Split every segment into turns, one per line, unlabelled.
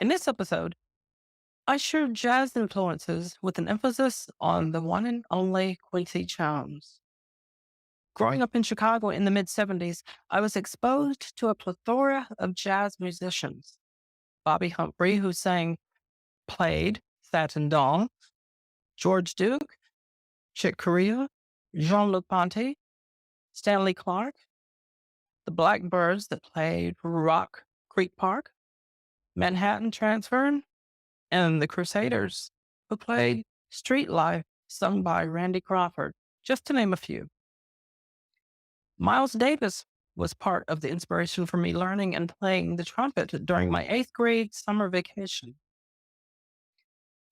In this episode, I share jazz influences with an emphasis on the one and only Quincy Jones. Growing up in Chicago in the mid 70s, I was exposed to a plethora of jazz musicians. Bobby Humphrey, who played Satin Dawn, George Duke, Chick Corea, Jean-Luc Ponty, Stanley Clark, the Blackbirds that played Rock Creek Park, Manhattan Transfer, and the Crusaders, who played Street Life, sung by Randy Crawford, just to name a few. Miles Davis was part of the inspiration for me learning and playing the trumpet during my eighth grade summer vacation.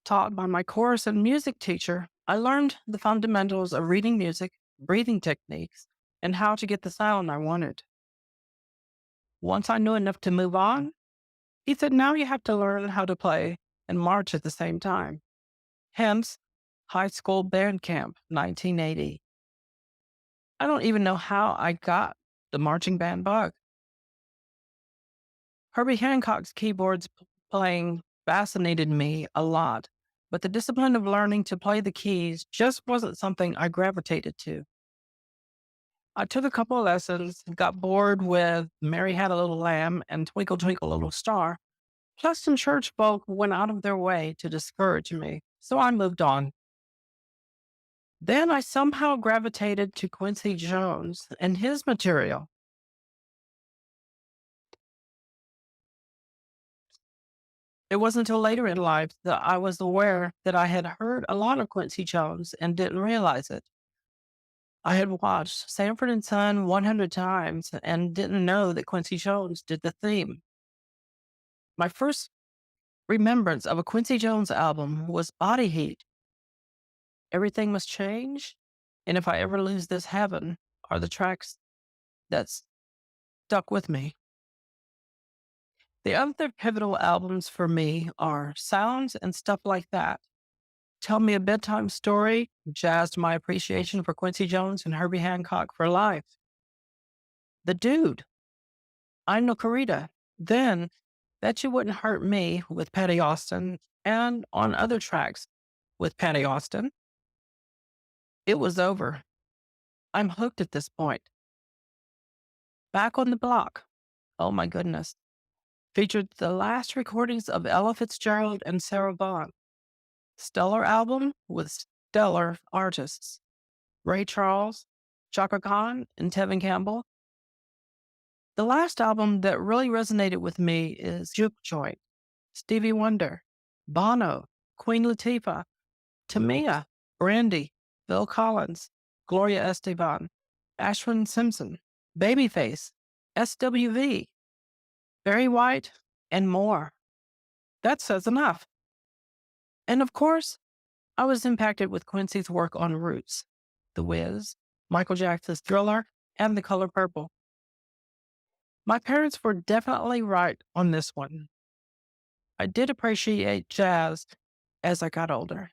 Taught by my chorus and music teacher, I learned the fundamentals of reading music, breathing techniques, and how to get the sound I wanted. Once I knew enough to move on, he said, now you have to learn how to play and march at the same time. Hence, High School Band Camp, 1980. I don't even know how I got the marching band bug. Herbie Hancock's playing fascinated me a lot, but the discipline of learning to play the keys just wasn't something I gravitated to. I took a couple of lessons, got bored with Mary Had a Little Lamb and Twinkle Twinkle Little Star. Plus, some church folk went out of their way to discourage me, so I moved on. Then I somehow gravitated to Quincy Jones and his material. It wasn't until later in life that I was aware that I had heard a lot of Quincy Jones and didn't realize it. I had watched Sanford and Son 100 times and didn't know that Quincy Jones did the theme. My first remembrance of a Quincy Jones album was Body Heat. Everything Must Change, and If I Ever Lose This Heaven are the tracks that stuck with me. The other pivotal albums for me are Sounds and Stuff Like That. Tell Me a Bedtime Story jazzed my appreciation for Quincy Jones and Herbie Hancock for life. The Dude, I'm No Corrida. Then, Bet You Wouldn't Hurt Me with Patty Austin, and on other tracks with Patty Austin. It Was Over. I'm hooked at this point. Back on the Block. Oh my goodness. Featured the last recordings of Ella Fitzgerald and Sarah Vaughan. Stellar album with stellar artists. Ray Charles, Chaka Khan, and Tevin Campbell. The last album that really resonated with me is Juke Joint, Stevie Wonder, Bono, Queen Latifah, Tamia, Brandy, Phil Collins, Gloria Estefan, Ashwin Simpson, Babyface, SWV, Barry White, and more. That says enough. And of course, I was impacted with Quincy's work on Roots, The Wiz, Michael Jackson's Thriller, and The Color Purple. My parents were definitely right on this one. I did appreciate jazz as I got older.